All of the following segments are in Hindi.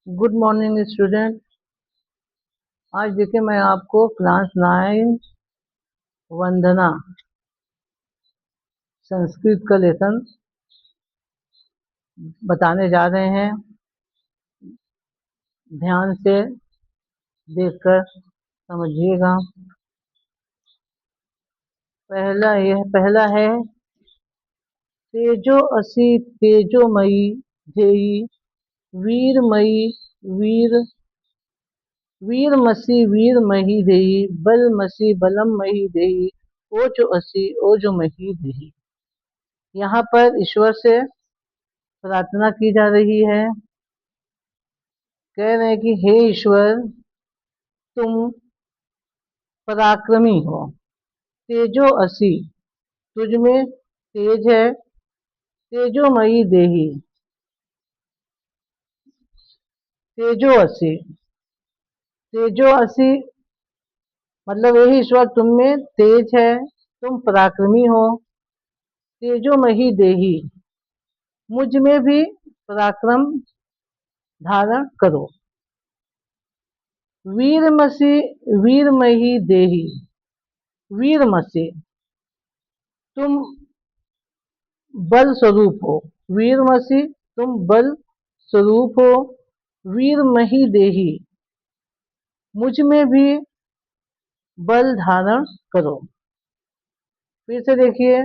Good morning student. आज देखिए मैं आपको क्लास 9 वंदना संस्कृत का लेसन बताने जा रहे हैं। ध्यान से देखकर समझिएगा। पहला है तेजो असी तेजोमयी धेयी वीरमयी वीर वीरमसी वीरमही देही बलमसी बलममही देही ओजो असी ओजोमही देही। यहाँ पर ईश्वर से प्रार्थना की जा रही है। कह रहे हैं कि हे ईश्वर, तुम पराक्रमी हो। तेजो असी, तुझ में तेज है। तेजोमयी देही, तेजो असी, तेजो असी मतलब यही ईश्वर तुम में तेज है, तुम पराक्रमी हो। तेजोमयी देही, मुझ में भी पराक्रम धारण करो। वीरमसी वीरमयी देही, वीरमसी तुम बल स्वरूप हो। वीरमसी तुम बल स्वरूप हो। वीरमही देही, मुझ में भी बल धारण करो। फिर से देखिए,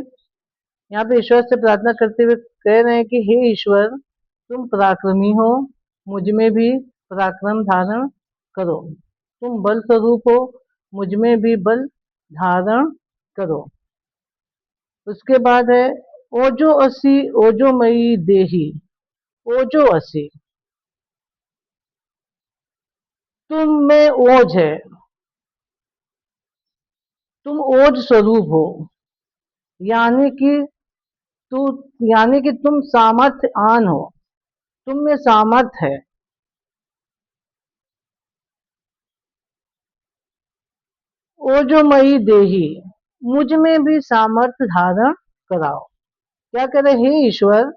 यहाँ पे ईश्वर से प्रार्थना करते हुए कह रहे हैं कि हे ईश्वर, तुम पराक्रमी हो, मुझ में भी पराक्रम धारण करो। तुम बल स्वरूप हो, मुझ में भी बल धारण करो। उसके बाद है ओजो असी ओजोमयी देही। ओजो असी, तुम में ओज है, तुम ओज स्वरूप हो। यानी कि तू यानी कि तुम सामर्थ्यवान हो, तुम में सामर्थ्य है। ओजोमयी देही, मुझ में भी सामर्थ्य धारण कराओ। क्या करे, हे ईश्वर,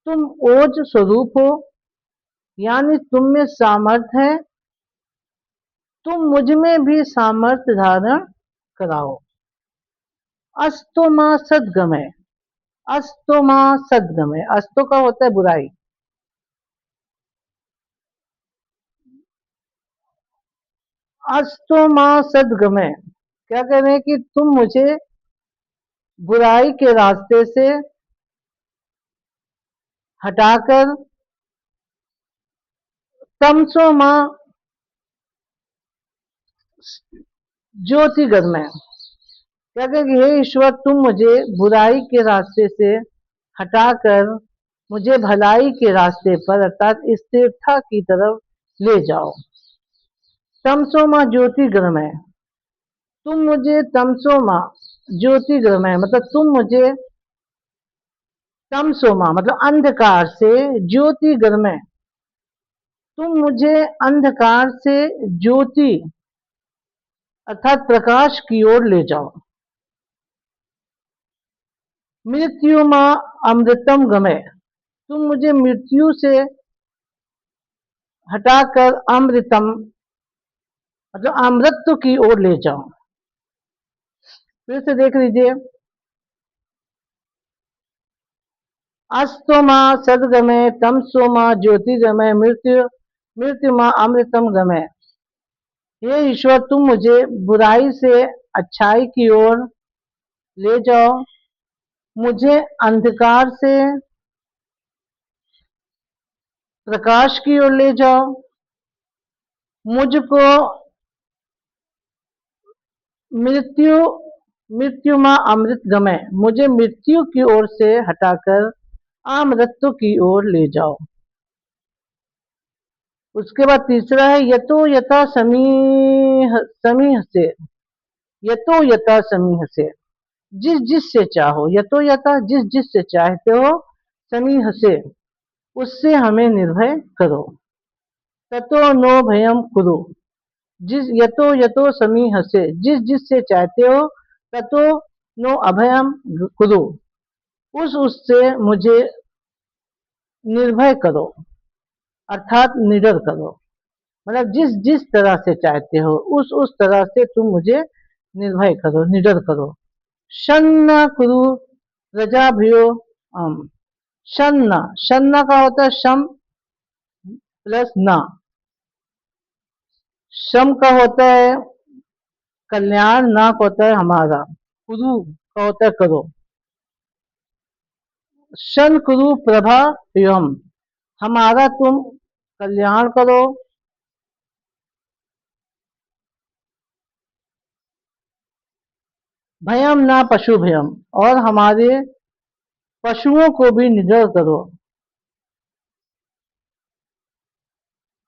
तुम ओज स्वरूप हो, यानी तुम में सामर्थ्य है, तुम मुझ में भी सामर्थ्य धारण कराओ। अस्तो मां सदगमय, अस्तो मां सदगमय, अस्तो का होता है बुराई। अस्तो मां सदगमय, क्या कह रहे हैं कि तुम मुझे बुराई के रास्ते से हटाकर तमसो मां ज्योतिर्गमय, क्या कह कि हे ईश्वर, तुम मुझे बुराई के रास्ते से हटाकर मुझे भलाई के रास्ते पर अर्थात स्थिरता की तरफ ले जाओ। तमसो मां ज्योतिर्गमय, तुम मुझे तमसो मां ज्योतिर्गमय मतलब तुम मुझे तमसोमा मतलब अंधकार से, ज्योतिर्गमय तुम मुझे अंधकार से ज्योति अर्थात प्रकाश की ओर ले जाओ। मृत्यु मां अमृतम गमय, तुम मुझे मृत्यु से हटाकर अमृतम मतलब अमृत की ओर ले जाओ। फिर से देख लीजिए, अस्तो मां सदगमय तमसो मां ज्योतिर्गमय मृत्यु मां अमृतम गमय। हे ईश्वर, तुम मुझे बुराई से अच्छाई की ओर ले जाओ, मुझे अंधकार से प्रकाश की ओर ले जाओ, मुझको मृत्यु मृत्यु मां अमृत गमय मुझे मृत्यु की ओर से हटाकर अमृत की ओर ले जाओ। उसके बाद तीसरा है यतो यथा समीह समीह से, यतो यथा समीह से जिस जिस से चाहो, यतो यथा जिस जिस से चाहते हो, समीह से उससे हमें निर्भय करो। ततो नो भयम कुरु, जिस यतो यतो समीह से जिस जिस से चाहते हो, ततो नो अभयम कुरु उससे मुझे निर्भय करो अर्थात निडर करो, मतलब जिस जिस तरह से चाहते हो उस तरह से तुम मुझे निर्भय करो, निडर करो। शन्न कुरु प्रजाभ्यो अम। शन्न, शन्न का होता है शम प्लस न। शम का होता है कल्याण, ना का होता है हमारा, कुरु का होता है करो। शन कुरु प्रभा एवं, हमारा तुम कल्याण करो। भयम ना पशु भयम, और हमारे पशुओं को भी निडर करो।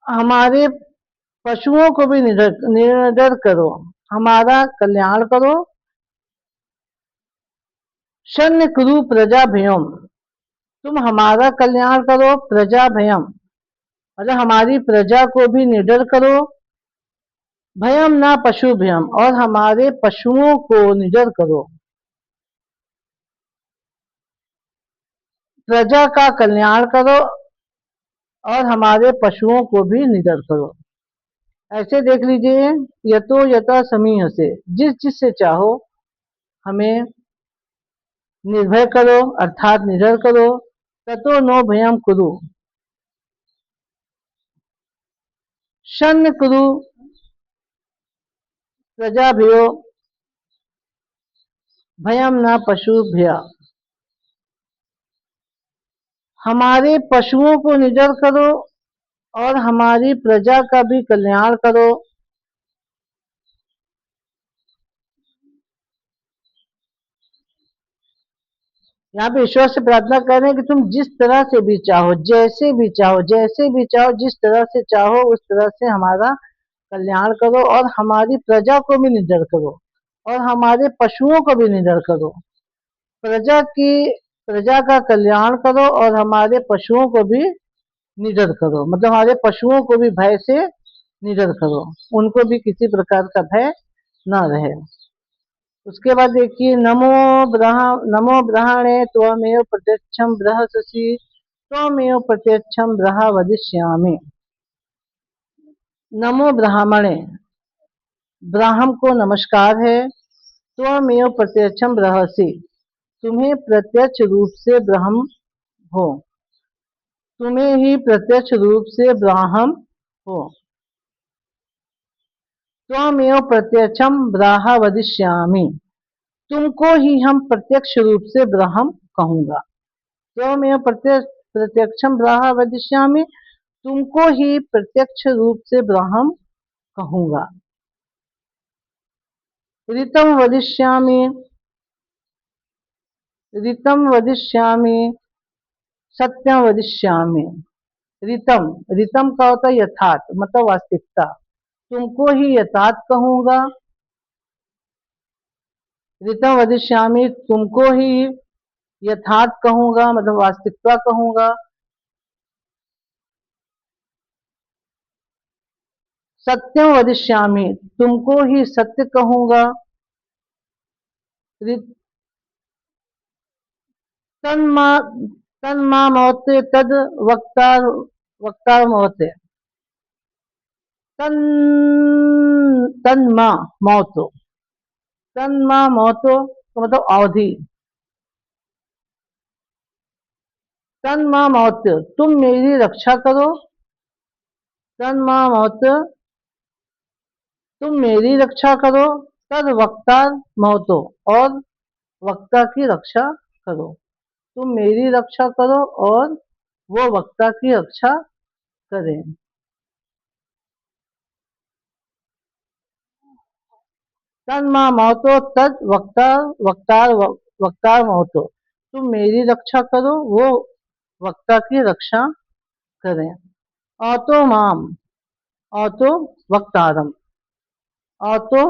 हमारे पशुओं को भी निडर निडर करो, हमारा कल्याण करो। शन्य कुरु प्रजा भयम, तुम हमारा कल्याण करो। प्रजा भयम मतलब हमारी प्रजा को भी निडर करो। भयम ना पशु भयम, और हमारे पशुओं को निडर करो। प्रजा का कल्याण करो और हमारे पशुओं को भी निडर करो। ऐसे देख लीजिए, यतो यथा समीह से, जिस जिस से चाहो हमें निर्भय करो अर्थात निडर करो। ततो नो भयम कुरु, शन्न कुरु प्रजाभ्यो भयम न पशु भया, हमारे पशुओं को निडर करो और हमारी प्रजा का भी कल्याण करो। यहाँ पे ईश्वर से प्रार्थना कर रहे हैं कि तुम जिस तरह से भी चाहो, जैसे भी चाहो, जैसे भी चाहो, जिस तरह से चाहो उस तरह से हमारा कल्याण करो और हमारी प्रजा को भी निडर करो और हमारे पशुओं को भी निडर करो। प्रजा की प्रजा का कल्याण करो और हमारे पशुओं को भी निडर करो, मतलब हमारे पशुओं को भी भय से निडर करो, उनको भी किसी प्रकार का भय न रहे। उसके बाद देखिए, नमो ब्रहाणे त्वमेव प्रत्यक्षम बृहस्पति त्वमेव प्रत्यक्षम ब्रहा वदिष्यामि। नमो ब्राह्मणे, ब्राह्म को नमस्कार है। त्वमेव प्रत्यक्षम बृहसि, तुम्हें प्रत्यक्ष रूप से ब्रह्म हो, तुम्हें ही प्रत्यक्ष रूप से ब्राह्म हो। त्वमेव प्रत्यक्षम ब्राहा वदिष्यामि, तुमको ही हम प्रत्यक्ष रूप से ब्रह्म कहूंगा। त्वमेव प्रत्यक्षम ब्रहा वदिष्यामि, तुमको ही प्रत्यक्ष रूप से ब्रह्म कहूंगा। ऋतम वदिष्यामि, ऋतम वदिष्यामि, सत्यम वदिष्यामि। ऋतम, ऋतम का होता है यथार्थ, मतलब वास्तविकता, तुमको ही यथार्थ कहूंगा। ऋतम वदिष्यामि, तुमको ही यथार्थ कहूंगा, मतलब वास्तविकता कहूंगा। सत्यम वदिष्यामि, तुमको ही सत्य कहूंगा। तन्मा तन्मा मौते तद वक्तार मौते, तन तन्मा मौतो, तन्मा मौतो तो मतलब अवधि। तन्मा मौत, तुम मेरी रक्षा करो। तन्मा मौत, तुम मेरी रक्षा करो। तद वक्ता मौतो, और वक्ता की रक्षा करो। तुम मेरी रक्षा करो और वो वक्ता की रक्षा करें। तन्मा मौतो तद वक्तार मौतो, तुम मेरी रक्षा करो वो वक्ता की रक्षा करें। औतो माम, औतो वक्तारम, औतो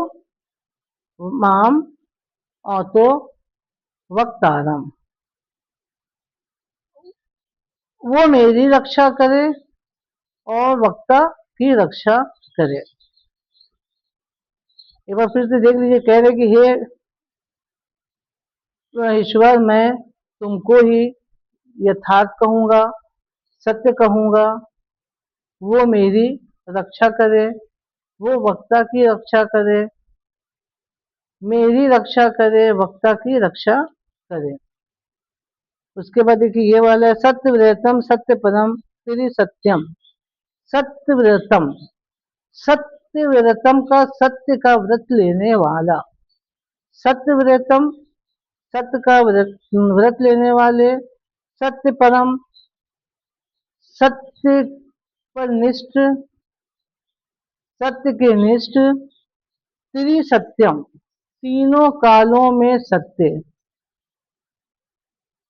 माम, औतो वक्तारम, वो मेरी रक्षा करे और वक्ता की रक्षा करे। एक बार फिर से देख लीजिए, कह रहे कि हे ईश्वर, मैं तुमको ही यथार्थ कहूंगा, सत्य कहूंगा, वो मेरी रक्षा करे, वो वक्ता की रक्षा करे, मेरी रक्षा करे, वक्ता की रक्षा करे। उसके बाद देखिए ये वाला है, सत्य व्रतम सत्य परम त्रि सत्यम। सत्य व्रतम, सत्य व्रतम का सत्य का व्रत लेने वाला। सत्य व्रतम, सत्य का व्रत व्रत लेने वाले। सत्य परम, सत्य पर निष्ठ, सत्य के निष्ठ। त्रिसत्यम, तीनों कालों में सत्य।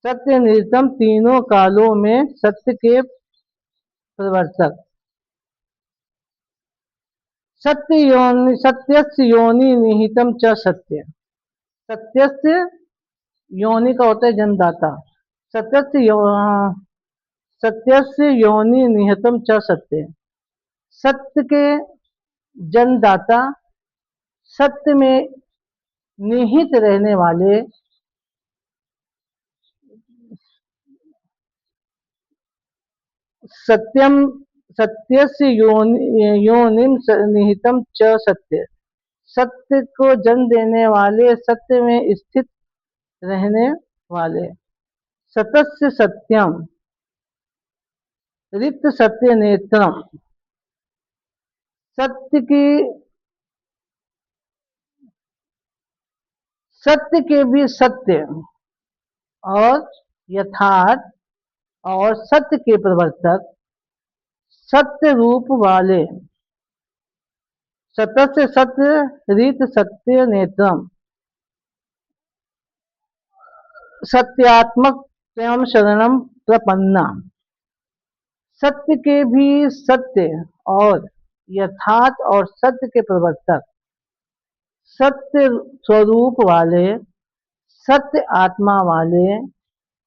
सत्य निरतम, तीनों कालों में सत्य के प्रवर्तक। सत्य योनि, सत्यस्य योनि निहितम च सत्य। सत्यस्य योनि का होता है जन्मदाता। सत्यस्य सत्यस्य योनि निहितम च सत्य। सत्य के जन्मदाता, सत्य में निहित रहने वाले। सत्यम, सत्यस्य योनिम निहितम च सत्य। सत्य को जन्म देने वाले, सत्य में स्थित रहने वाले। सतस्य सत्यम, रिक्त सत्य नेत्रम। सत्य की, सत्य के भी सत्य और यथार्थ और सत्य के प्रवर्तक, सत्य रूप वाले। सतस्य सत्य रीत सत्य नेत्रम। सत्यात्मक स्वयं शरणम प्रपन्ना। सत्य के भी सत्य और यथार्थ और सत्य के प्रवर्तक, सत्य स्वरूप वाले, सत्य आत्मा वाले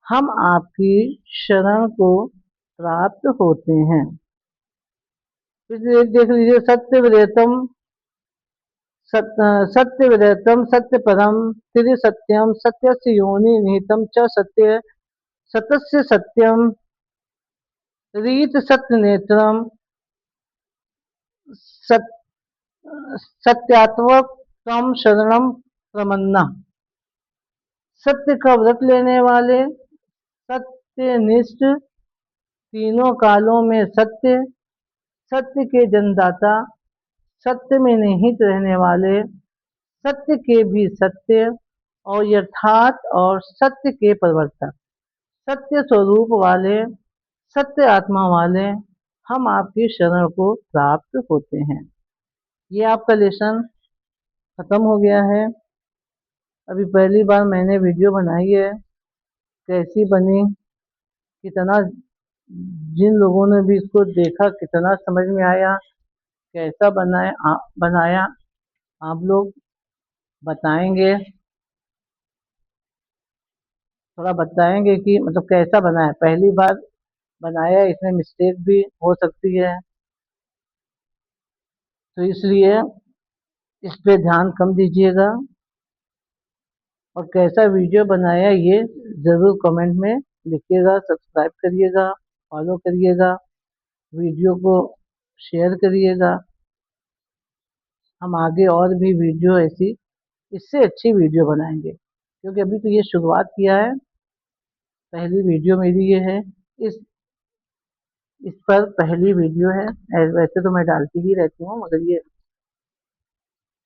हम आपकी शरण को प्राप्त होते हैं। इसलिए देख लीजिए, सत्य व्रतम, सत्य व्रतम सत्य परम त्रि सत्यम। सत्यस्य योनि निहितम च सत्य। सतस्य सत्यम रीत सत्य नेत्रम। सत्यात्मक तम शरणम प्रमन्ना। सत्य का व्रत लेने वाले, सत्यनिष्ठ, तीनों कालों में सत्य, सत्य के जन्मदाता, सत्य में निहित रहने वाले, सत्य के भी सत्य और यथार्थ और सत्य के प्रवर्तक, सत्य स्वरूप वाले, सत्य आत्मा वाले हम आपकी शरण को प्राप्त होते हैं। ये आपका लेसन खत्म हो गया है। अभी पहली बार मैंने वीडियो बनाई है, कैसी बनी, कितना जिन लोगों ने भी इसको देखा कितना समझ में आया, कैसा बनाया आप लोग बताएंगे, थोड़ा बताएंगे कि मतलब कैसा बनाया। पहली बार बनाया, इसमें मिस्टेक भी हो सकती है, तो इसलिए इस पे ध्यान कम दीजिएगा। और कैसा वीडियो बनाया ये ज़रूर कमेंट में लिखिएगा। सब्सक्राइब करिएगा, फॉलो करिएगा, वीडियो को शेयर करिएगा। हम आगे और भी वीडियो ऐसी इससे अच्छी वीडियो बनाएंगे, क्योंकि अभी तो ये शुरुआत किया है, पहली वीडियो मेरी ये है। इस इस पर पहली वीडियो है। वैसे तो मैं डालती ही रहती हूँ, मगर ये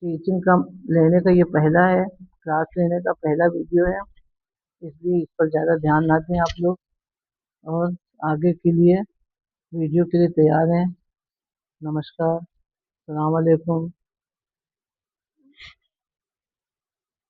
टीचिंग का लेने का ये पहला है, क्लास लेने का पहला वीडियो है, इसलिए इस पर ज़्यादा ध्यान ना दें आप लोग। और आगे के लिए वीडियो के लिए तैयार हैं। नमस्कार, अस्सलाम वालेकुम।